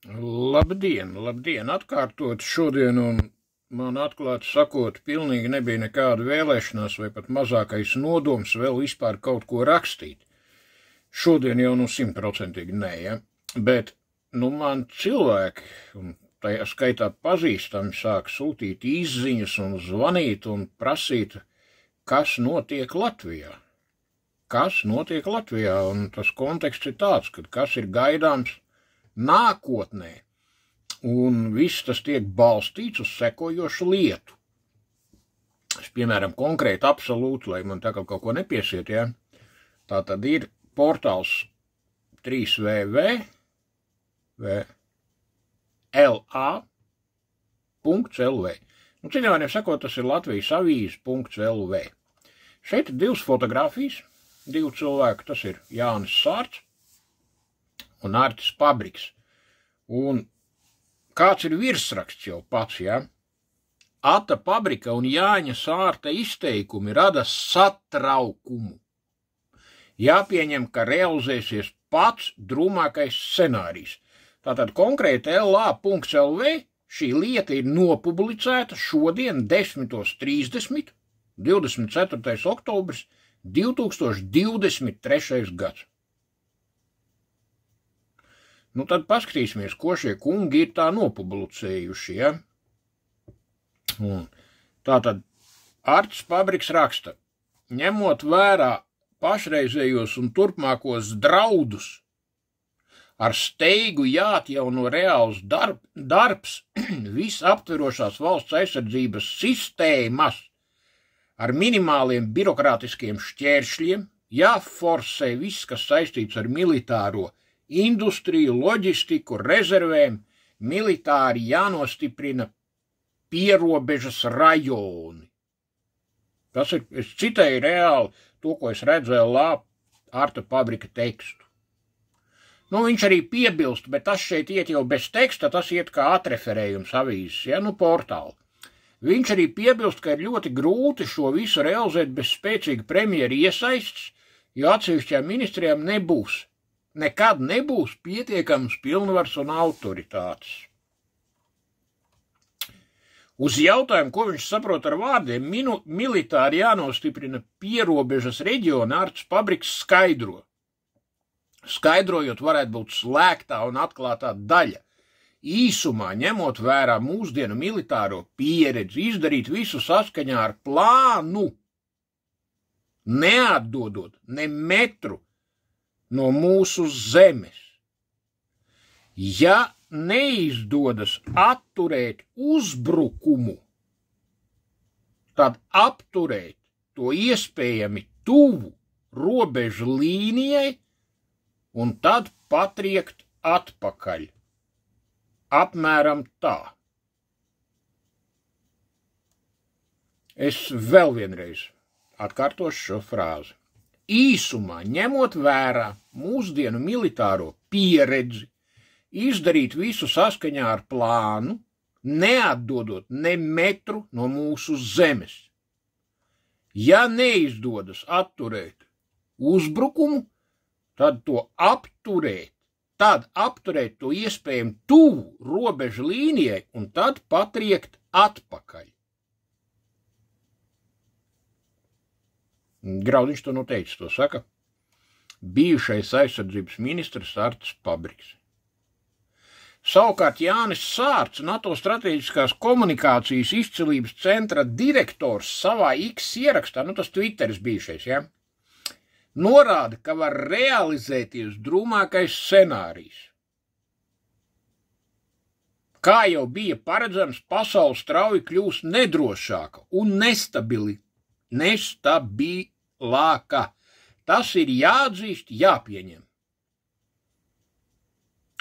Labdien, labdien, atkārtot šodien un man atklāti sakot, pilnīgi nebija nekāda vēlēšanās vai pat mazākais nodoms vēl vispār kaut ko rakstīt. Šodien jau 100% nē, ja? Bet, man cilvēki, un tajā skaitā pazīstami, sāk sūtīt izziņas un zvanīt un prasīt, kas notiek Latvijā. Kas notiek Latvijā, un tas konteksts ir tāds, ka kas ir gaidāms nākotnē, un viss tas tiek balstīts uz sekojošu lietu. Es, piemēram, konkrēti absolūti, lai man tā kaut ko nepiesiet, ja? Tā tad ir portāls 3www.la.lv. Citiem vārdiem sakot, tas ir Latvijas avīze.lv. Šeit ir divas fotogrāfijas, divu cilvēku, tas ir Jānis Sārts un Artis Pabriks. Un kāds ir virsraksts jau pats, ja? Ata Pabrika un Jāņa Sārta izteikumi rada satraukumu. Jāpieņem, ka realizēsies pats drūmākais scenārijs. Tātad konkrēti LA.lv šī lieta ir nopublicēta šodien 10:30, 24. oktobris 2023. gads. Tad paskatīsimies, ko šie kungi ir tā nopublicējuši, ja? Tātad Artis Pabriks raksta, ņemot vērā pašreizējos un turpmākos draudus, ar steigu jāatjauno reāls darbs visaptverošās valsts aizsardzības sistēmas ar minimāliem birokrātiskiem šķēršļiem, jāforsē viss, kas saistīts ar militāro industriju, loģistiku, rezervēm, militāri jānostiprina pierobežas rajoni. Tas ir, es citēju reāli to, ko es redzēju Arta Pabrika tekstu. Viņš arī piebilst, bet tas šeit iet jau bez teksta, tas iet kā atreferējums avīzes, ja, portāli. Viņš arī piebilst, ka ir ļoti grūti šo visu realizēt bez spēcīga premjera iesaists, jo atsevišķām ministrijām nekad nebūs pietiekams pilnvars un autoritātes. Uz jautājumu, ko viņš saprot ar vārdiem, militāri jānostiprina pierobežas reģiona, Artis Pabriks skaidro. Skaidrojot varētu būt slēgtā un atklātā daļa. Īsumā, ņemot vērā mūsdienu militāro pieredzi, izdarīt visu saskaņā ar plānu, neatdodot ne metru no mūsu zemes. Ja neizdodas atturēt uzbrukumu, tad apturēt to iespējami tuvu robežu līnijai un tad patriekt atpakaļ. Apmēram tā. Es vēl vienreiz atkārtošu šo frāzi. Īsumā, ņemot vērā mūsdienu militāro pieredzi, izdarīt visu saskaņā ar plānu, neatdodot ne metru no mūsu zemes. Ja neizdodas atturēt uzbrukumu, tad apturēt to iespējami tuvu robežu līnijai un tad patriekt atpakaļ. Graudiņš to noteicis, to saka bijušais aizsardzības ministrs Artis Pabriks. Savukārt Jānis Sārts, NATO strateģiskās komunikācijas izcilības centra direktors savā X ierakstā, tas Twitteris bijušais, ja, norāda, ka var realizēties drūmākais scenārijs. Kā jau bija paredzams, pasaule strauji kļūs nedrošāka un nestabilāka. Tas ir jāatzīst, jāpieņem.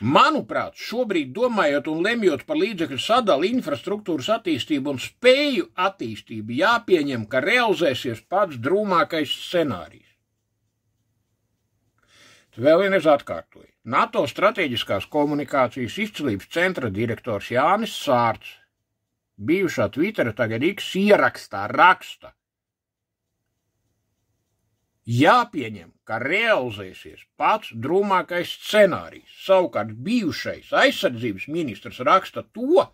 Manuprāt, šobrīd domājot un lemjot par līdzekļu sadali, infrastruktūras attīstību un spēju attīstību, jāpieņem, ka realizēsies pats drūmākais scenārijs. Vēl vienreiz atkārtoju. NATO strateģiskās komunikācijas izcilības centra direktors Jānis Sārts, bijušā Twittera tagad X ierakstā raksta. Jāpieņem, ka realizēsies pats drūmākais scenārijs. Savukārt bijušais aizsardzības ministrs raksta to,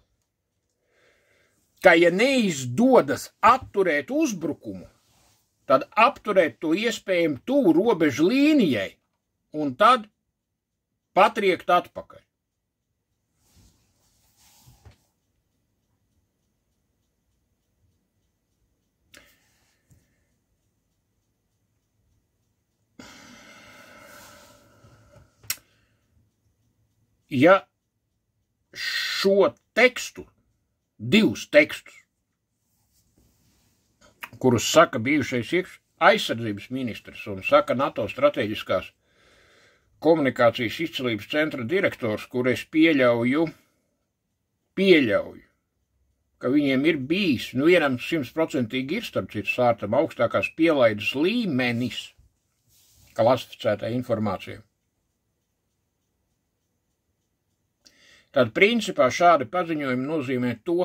ka ja neizdodas atturēt uzbrukumu, tad apturēt to iespējami tuvu robežu līnijai un tad patriekt atpakaļ. Ja šo tekstu, divus tekstus, kurus saka bijušais aizsardzības ministrs un saka NATO strateģiskās komunikācijas izcilības centra direktors, kur es pieļauju, ka viņiem ir bijis, vienam 100% ir starp citu sārtam augstākās pielaides līmenis klasificētā informācija. Tad principā šādi paziņojumi nozīmē to,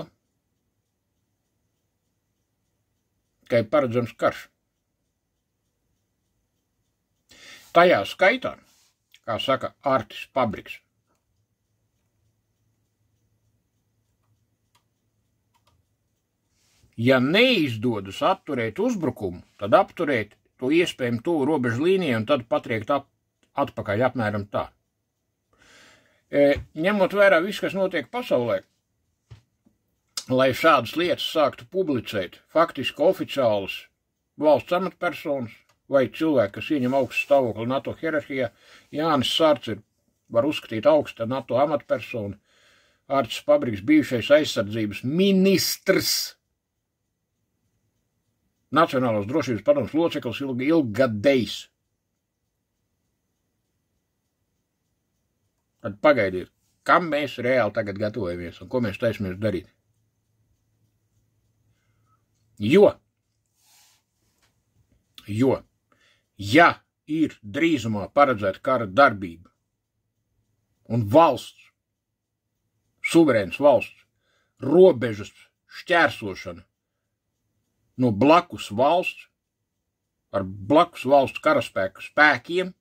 ka ir paredzams karš. Tajā skaitā, kā saka Artis Pabriks, ja neizdodas atturēt uzbrukumu, tad apturēt to iespējami tuvu robežu līnijai un tad patriekt atpakaļ apmēram tā. Ņemot vērā visu, kas notiek pasaulē, lai šādas lietas sāktu publicēt, faktiski oficiālas valsts amatpersonas vai cilvēki, kas ieņem augstu stāvokli NATO hierarhijā, Jānis Sārts var uzskatīt augsta NATO amatpersona, Artis Pabriks bijušais aizsardzības ministrs, Nacionālās drošības padomes loceklis ilgadējs. Tad pagaidiet, kam mēs reāli tagad gatavojamies un ko mēs taisamies darīt. Jo, ja ir drīzumā paredzēta kara darbība un valsts, suverēns valsts, robežas šķērsošana no blakus valsts ar blakus valsts karaspēku spēkiem,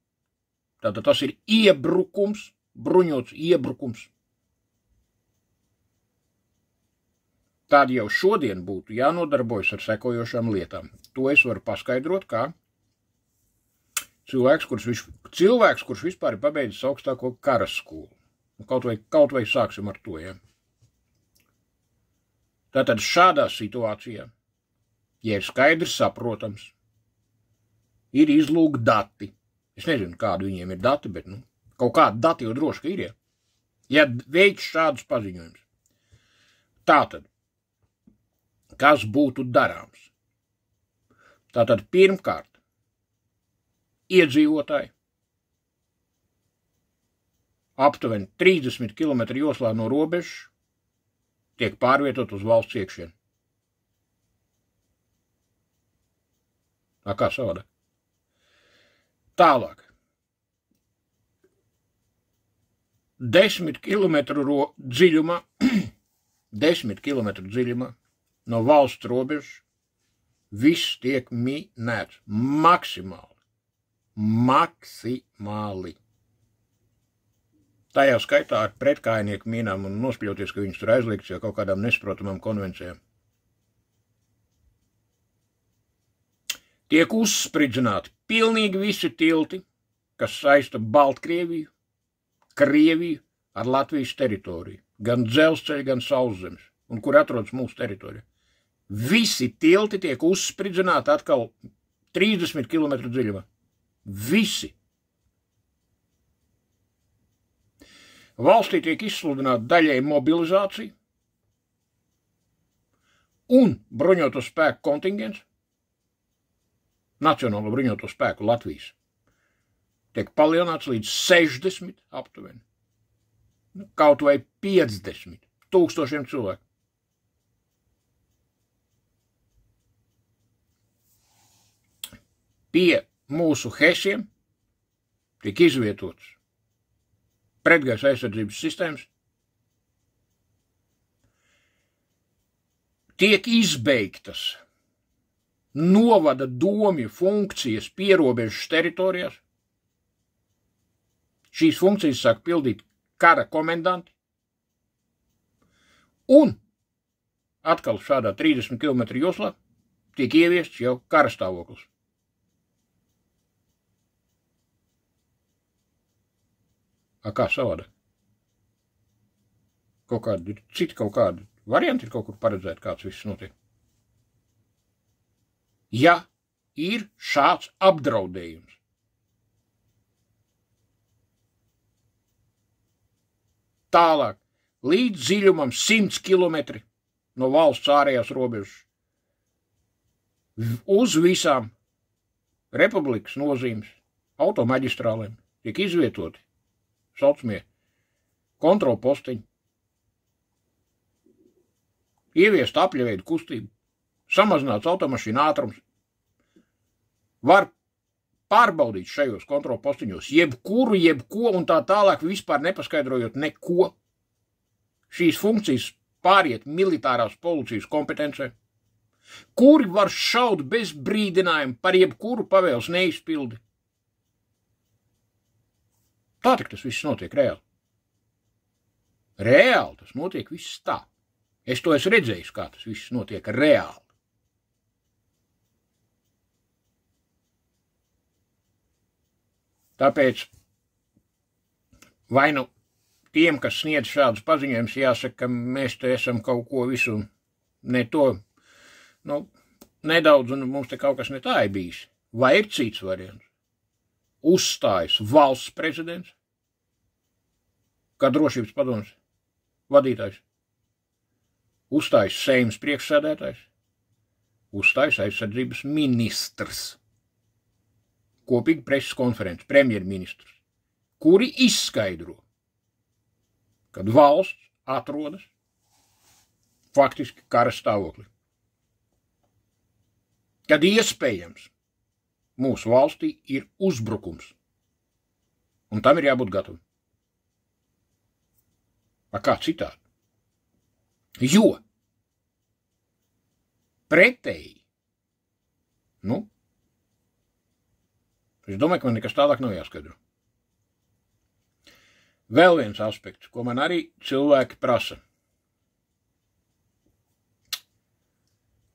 tātad tas ir iebrukums, bruņots iebrukums. Tad jau šodien būtu jānodarbojas ar sekojošām lietām. To es varu paskaidrot, kā cilvēks, kurš vispār ir pabeidzis augstāko karaskolu. Kaut vai sāksim ar to, ja. Tātad šādā situācijā, ja ir skaidrs saprotams, ir izlūk dati. Es nezinu, kādu viņiem ir dati, bet, kaut kādi dati jau droši, ka ir, ja veic šādus paziņojumus. Tātad, kas būtu darāms? Tātad pirmkārt, iedzīvotāji aptuveni 30 km joslā no robežas tiek pārvietot uz valsts iekšienu. Kā savādāk? Tālāk. 10 kilometru dziļumā no valsts robežas viss tiek minēts maksimāli. Tajā skaitā ar pretkājnieku mīnām un nospļauties, ka viņus tur aizliegts jau kaut kādām nesaprotamām konvencijām. Tiek uzspridzināti pilnīgi visi tilti, kas saista Baltkrieviju, Krieviju ar Latvijas teritoriju, gan dzelzceļa, gan sauszemes, un kur atrodas mūsu teritorija. Visi tilti tiek uzspridzināti atkal 30 km dziļumā. Visi. Valstī tiek izsludināta daļēji mobilizācija un bruņoto spēku kontingents, Nacionālo bruņoto spēku Latvijas, tiek palielināts līdz 60 aptuveni, kaut vai 50 tūkstošiem cilvēku. Pie mūsu hesiem tiek izvietots pretgaisa aizsardzības sistēmas, tiek izbeigtas novada domju funkcijas pierobežas teritorijās. Šīs funkcijas sāk pildīt kara komendanti. Un atkal šādā 30 km joslā tiek ieviests jau karastāvoklis. Kā savādāk? Kaut kādi varianti ir kaut kur paredzēt, kāds viss notiek. Ja ir šāds apdraudējums, tālāk, līdz dziļumam 100 km no valsts ārējās robežas, uz visām republikas nozīmes automaģistrālēm tiek izvietoti saucamie kontrolpostiņi, ieviest apļaveidu kustību, samazināts automašīnu ātrums, var pārbaudīt šajos kontrolpostiņos jebko un tā tālāk vispār nepaskaidrojot neko. Šīs funkcijas pāriet militārās policijas kompetencē, kuri var šaut bez brīdinājuma par jebkuru pavēles neizpildi. Tā tik tas viss notiek reāli. Reāli tas notiek viss tā. Es to esmu redzējis, kā tas viss notiek reāli. Tāpēc vai nu tiem, kas sniedz šādus paziņojumus, jāsaka, ka mēs te esam kaut ko visu ne to, nedaudz, un mums te kaut kas ne tā ir bijis. Vai ir cits variants? Uzstājas valsts prezidents, kā drošības padomes vadītājs, uzstājas Seimas priekšsēdētājs, uzstājas aizsardzības ministrs, kopīgi preses konferences, premjerministrs, kuri izskaidro, kad valsts atrodas faktiski kara stāvoklī. Kad iespējams mūsu valstī ir uzbrukums, un tam ir jābūt gatavam. Kā citādi? Jo pretēji, es domāju, ka man nekas tālāk nav jāskaidro. Vēl viens aspekts, ko man arī cilvēki prasa.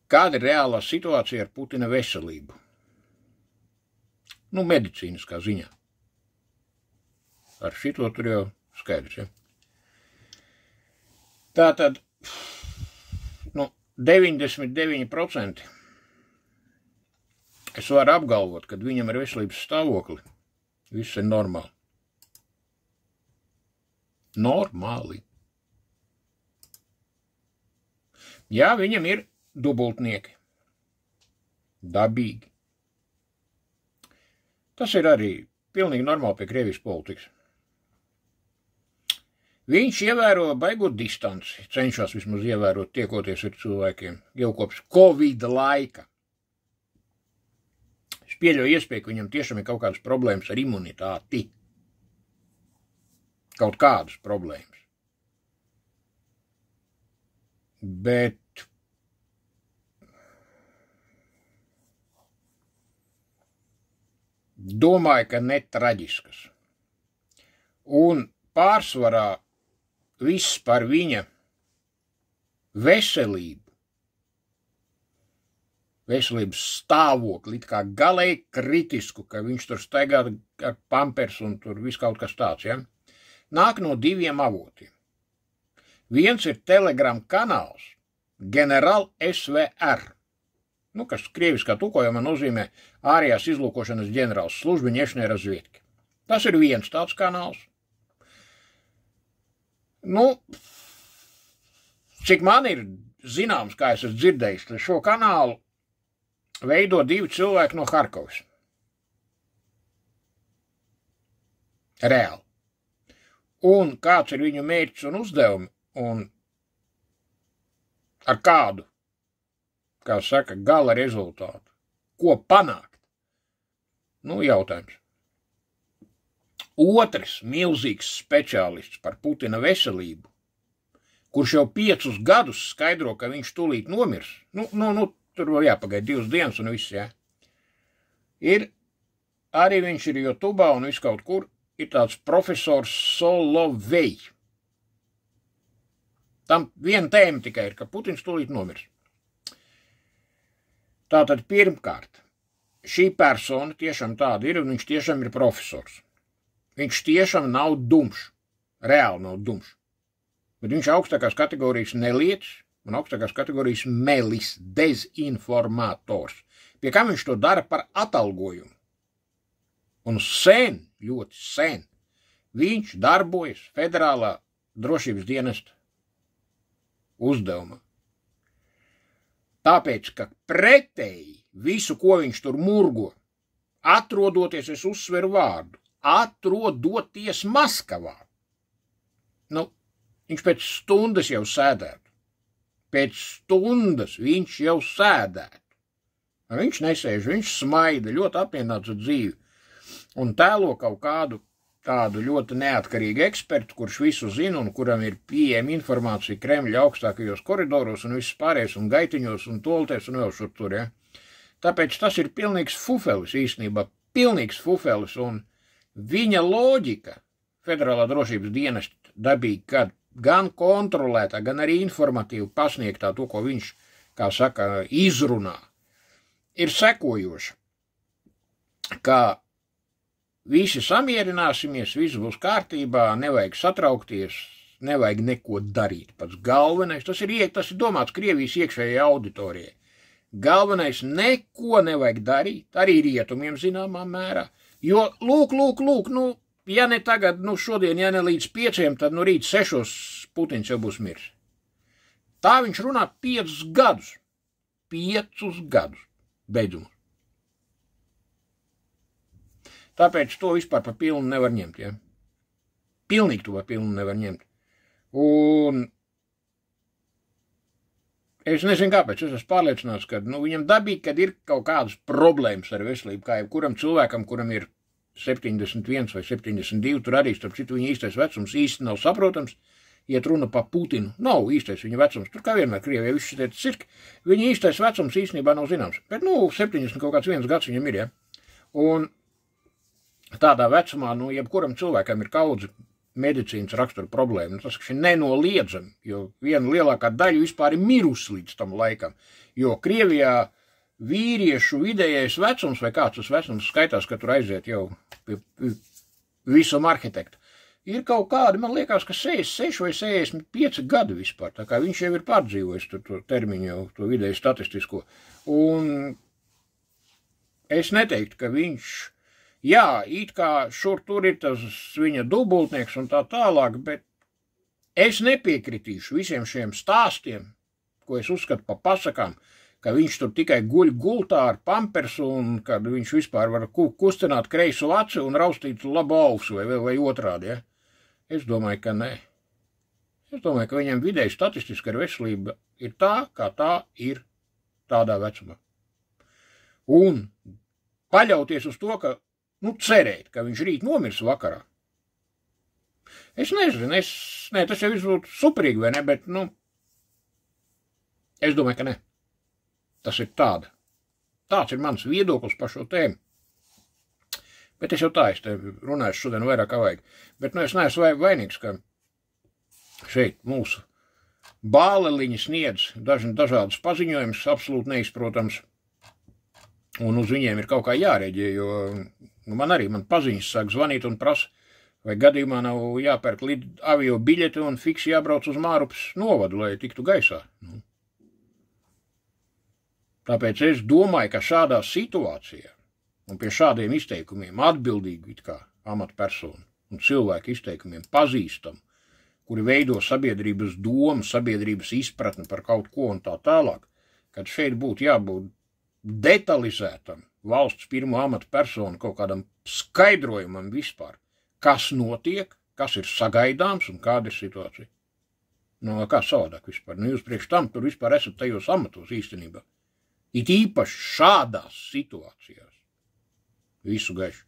Kāda ir reālā situācija ar Putina veselību? Medicīniskā ziņā. Ar šito tur jau skaidrs, ja? Tātad, 99% es varu apgalvot, kad viņam ir veselības stāvokli, viss ir normāli. Normāli. Jā, viņam ir dubultnieki. Dabīgi. Tas ir arī pilnīgi normāli pie Krievijas politikas. Viņš ievēro baigot distanci, cenšas vismaz ievērot tiekoties ar cilvēkiem, jau kopš Covid laika. Es pieļauju iespēju, ka viņam tiešām ir kaut kādas problēmas ar imunitāti. Kaut kādas problēmas. Bet domāju, ka ne traģiskas. Un pārsvarā viss par viņa veselību, veselības stāvokli, it kā galēji kritisku, ka viņš tur staigā ar pampers un tur viss kaut kas tāds, ja? Nāk no diviem avotiem. Viens ir Telegram kanāls General SVR, kas krieviskā tulkojumā nozīmē ārējās izlūkošanas ģenerāls službi ņešņē razvietki. Tas ir viens tāds kanāls. Cik man ir zināms, kā es esmu dzirdējis, šo kanālu veido 2 cilvēki no Harkovas. Reāli. Un kāds ir viņu mērķis un uzdevumi, un ar kādu, kā saka, gala rezultātu, ko panākt? Jautājums. Otrs milzīgs speciālists par Putina veselību, kurš jau 5 gadus skaidro, ka viņš tūlīt nomirs. tur vēl jāpagaida 2 dienas un viss, jā. Arī viņš ir YouTube'ā un viss kaut kur, ir tāds profesors Solovej. Tam viena tēma tikai ir, ka Putins tūlīt nomirs. Tātad pirmkārt, šī persona tiešām tāda ir, un viņš tiešām ir profesors. Viņš tiešām nav dumšs, reāli nav dumšs. Bet viņš augstākās kategorijas nelietis un augstākās kategorijas melis, dezinformators. Pie kā viņš to dara par atalgojumu. Un sen, ļoti sen, viņš darbojas Federālā drošības dienesta uzdevumā. Tāpēc, ka pretēji visu, ko viņš tur murgo, atrodoties, es uzsveru vārdu, atrodoties Maskavā. Nu, viņš pēc stundas jau sēdētu. Pēc stundas viņš jau sēdētu. Viņš nesēž, viņš smaida, ļoti apmierināts ar dzīvi. Un tēlo kaut kādu tādu ļoti neatkarīgu ekspertu, kurš visu zina un kuram ir pieejama informācija Kremļa augstākajos koridoros un viss pārējais un gaitiņos un tolties un vēl šur tur, ja. Tāpēc tas ir pilnīgs fufelis īstenībā, pilnīgs fufelis, un viņa loģika Federālā drošības dienesta dabīgi, kad gan kontrolētā, gan arī informatīvi pasniegtā to, ko viņš, kā saka, izrunā, ir sekojoša, ka visi samierināsimies, viss būs kārtībā, nevajag satraukties, nevajag neko darīt. Pats galvenais, tas ir domāts Krievijas iekšējai auditorijai. Galvenais, neko nevajag darīt, arī rietumiem zināmā mērā, jo lūk, nu, ja ne tagad, nu šodien, ja ne līdz 5, tad nu rīt 6 Putins jau būs mirs. Tā viņš runā 5 gadus. 5 gadus. Beidzumos. Tāpēc to vispār pa pilnu nevar ņemt, ja? Pilnīgi to pa pilnu nevar ņemt. Un es nezinu kāpēc, es esmu pārliecināts, ka viņam dabīgi, kad ir kaut kādas problēmas ar veselību, kā jebkuram cilvēkam, kuram ir 71 vai 72, tur arī, starp citu, viņa īstais vecums īsti nav saprotams, iet runa pa Putinu, nav īstais viņa vecums, tur kā vienmēr Krievijā viss šitie cirki, viņa īstais vecums īstenībā nav zināms, bet, 70 kaut kāds 1 gads viņam ir, ja, un tādā vecumā, jebkuram cilvēkam ir kaudze medicīnas rakstura problēma, tas ir nenoliedzami, jo viena lielākā daļa vispār ir mirusi līdz tam laikam, jo Krievijā vīriešu vidējais vecums, vai kāds tas vecums skaitās, ka tur aiziet jau pie visuma arhitekta, ir kaut kādi, man liekas, ka 66 vai 65 gadi vispār, tā kā viņš jau ir pārdzīvojis to termiņu, jau to vidēju statistisko. Un es neteiktu, ka viņš, jā, it kā šur tur ir tas viņa dubultnieks un tā tālāk, bet es nepiekritīšu visiem šiem stāstiem, ko es uzskatu pa pasakām, ka viņš tur tikai guļ gultā ar pampersu un kad viņš vispār var kustināt kreiso aci un raustīt labu ausu vai otrādi, ja? Es domāju, ka nē. Es domāju, ka viņam vidēji statistiski ar veselību ir tā, kā tā ir tādā vecumā. Un paļauties uz to, ka, cerēt, ka viņš rīt nomirs vakarā. Es nezinu, tas jau viss būtu superīgi, vai ne, bet, es domāju, ka ne. Tas ir tāda. Tāds ir mans viedoklis par šo tēmu. Bet es jau tā, es te runāju šodien vairāk kā vajag. Bet, es neesmu vainīgs, ka šeit mūsu bāleliņi sniedz dažādas paziņojumus, absolūti neizprotams, un uz viņiem ir kaut kā jārēģē, jo man paziņas sāk zvanīt un prasa, vai gadījumā nav jāpērk avio biļeti un fiksi jābrauc uz Mārupas novadu, lai tiktu gaisā. Tāpēc es domāju, ka šādā situācijā un pie šādiem izteikumiem atbildīgi it kā amatpersonu un cilvēku izteikumiem pazīstam, kuri veido sabiedrības domu, sabiedrības izpratni par kaut ko un tā tālāk, kad šeit būtu jābūt detalizētam valsts pirmo amatpersonu kaut kādam skaidrojumam vispār, kas notiek, kas ir sagaidāms un kāda ir situācija. Kā savādāk vispār? Jūs priekš tam tur vispār esat tajos amatos īstenībā. It īpaši šādās situācijās. Visu gaišu.